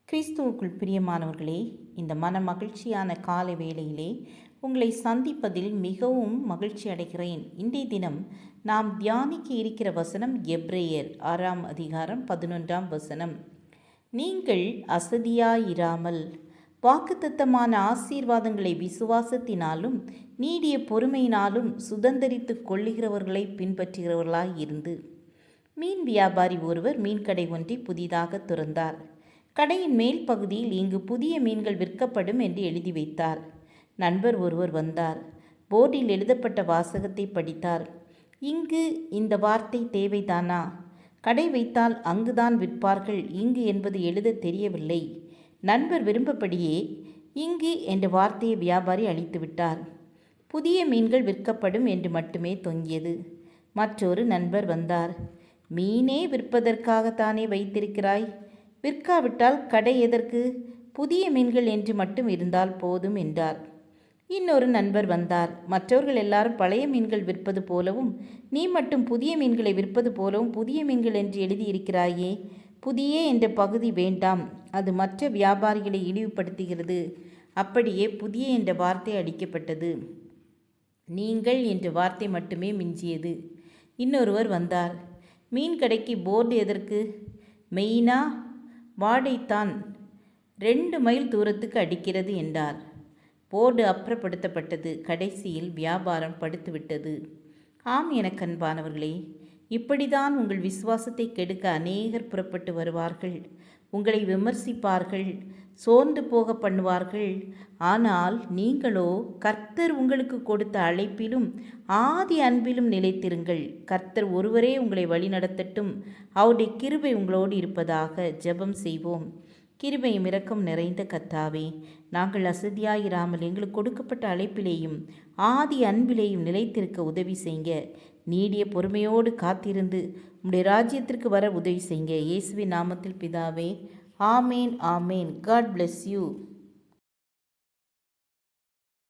கிறிஸ்துவுக்குள் பிரியமானவர்களே, இந்த மன மகிழ்ச்சியான காலை வேளையிலே உங்களை சந்திப்பதில் மிகவும் மகிழ்ச்சி அடைகிறேன். இன்றைய தினம் நாம் தியானிக்க இருக்கிற வசனம் எபிரேயர் 6ஆம் அதிகாரம் 11ஆம் வசனம். நீங்கள் அசதியாயிராமல் வாக்குத்தத்தமான ஆசீர்வாதங்களை விசுவாசத்தினாலும் நீடிய பொறுமையினாலும் சுதந்தரித்து கொள்ளுகிறவர்களை பின்பற்றுகிறவர்களாய் இருந்து. மீன் வியாபாரி ஒருவர் மீன்கடை ஒன்றை புதிதாக திறந்தார். கடையின் மேல் பகுதியில் இங்கு புதிய மீன்கள் விற்கப்படும் என்று எழுதி வைத்தார். நண்பர் ஒருவர் வந்தார். போர்டில் எழுதப்பட்ட வாசகத்தை படித்தார். இங்கு இந்த வார்த்தை தேவைதானா? கடை வைத்தால் அங்குதான் விற்பார்கள், இங்கு என்பது எழுத தெரியவில்லை. நண்பர் விரும்பப்படியே இங்கு என்ற வார்த்தையை வியாபாரி அளித்துவிட்டார். புதிய மீன்கள் விற்கப்படும் என்று மட்டுமே தொங்கியது. மற்றொரு நண்பர் வந்தார். மீனே விற்பதற்காகத்தானே வைத்திருக்கிறாய்? விற்காவிட்டால் கடை எதற்கு? புதிய மீன்கள் என்று மட்டும் இருந்தால் போதும் என்றார். இன்னொரு நண்பர் வந்தார். மற்றவர்கள் எல்லாரும் பழைய மீன்கள் விற்பது போலவும் நீ மட்டும் புதிய மீன்களை விற்பது போலவும் புதிய மீன்கள் என்று எழுதியிருக்கிறாயே. புதிய என்ற பகுதி வேண்டாம், அது மற்ற வியாபாரிகளை இழிவுபடுத்துகிறது. அப்படியே புதிய என்ற வார்த்தை அடிக்கப்பட்டது. நீங்கள் என்ற வார்த்தை மட்டுமே மிஞ்சியது. இன்னொருவர் வந்தார். மீன் கடைக்கு போர்டு எதற்கு? மெயினா? வாடைத்தான் 2 மைல் தூரத்துக்கு அடிக்கிறது என்றார். போர்டு அப்புறப்படுத்தப்பட்டது. கடைசியில் வியாபாரம் படுத்துவிட்டது. ஆம், எனக்கு அன்பானவர்களே, இப்படிதான் உங்கள் விசுவாசத்தை கெடுக்க அநேகர் புறப்பட்டு வருவார்கள். உங்களை விமர்சிப்பார்கள், சோர்ந்து போக பண்ணுவார்கள். ஆனால் நீங்களோ கர்த்தர் உங்களுக்கு கொடுத்த அழைப்பிலும் ஆதி அன்பிலும் நிலைத்திருங்கள். கர்த்தர் ஒருவரே உங்களை வழிநடத்தட்டும். அவருடைய கிருபை உங்களோடு இருப்பதாக. ஜெபம் செய்வோம். கிருபையும் இரக்கம் நிறைந்த கர்த்தாவே, நாங்கள் அசதியாயிராமல் எங்களுக்கு கொடுக்கப்பட்ட அழைப்பிலேயும் ஆதி அன்பிலேயும் நிலைத்திருக்க உதவி செய்யுங்க. நீடிய பொறுமையோடு காத்திருந்து உம்முடைய ராஜ்யத்திற்கு வர உதவி செய்யுங்க. இயேசுவின் நாமத்தில் பிதாவே, ஆமேன் ஆமேன். God bless you.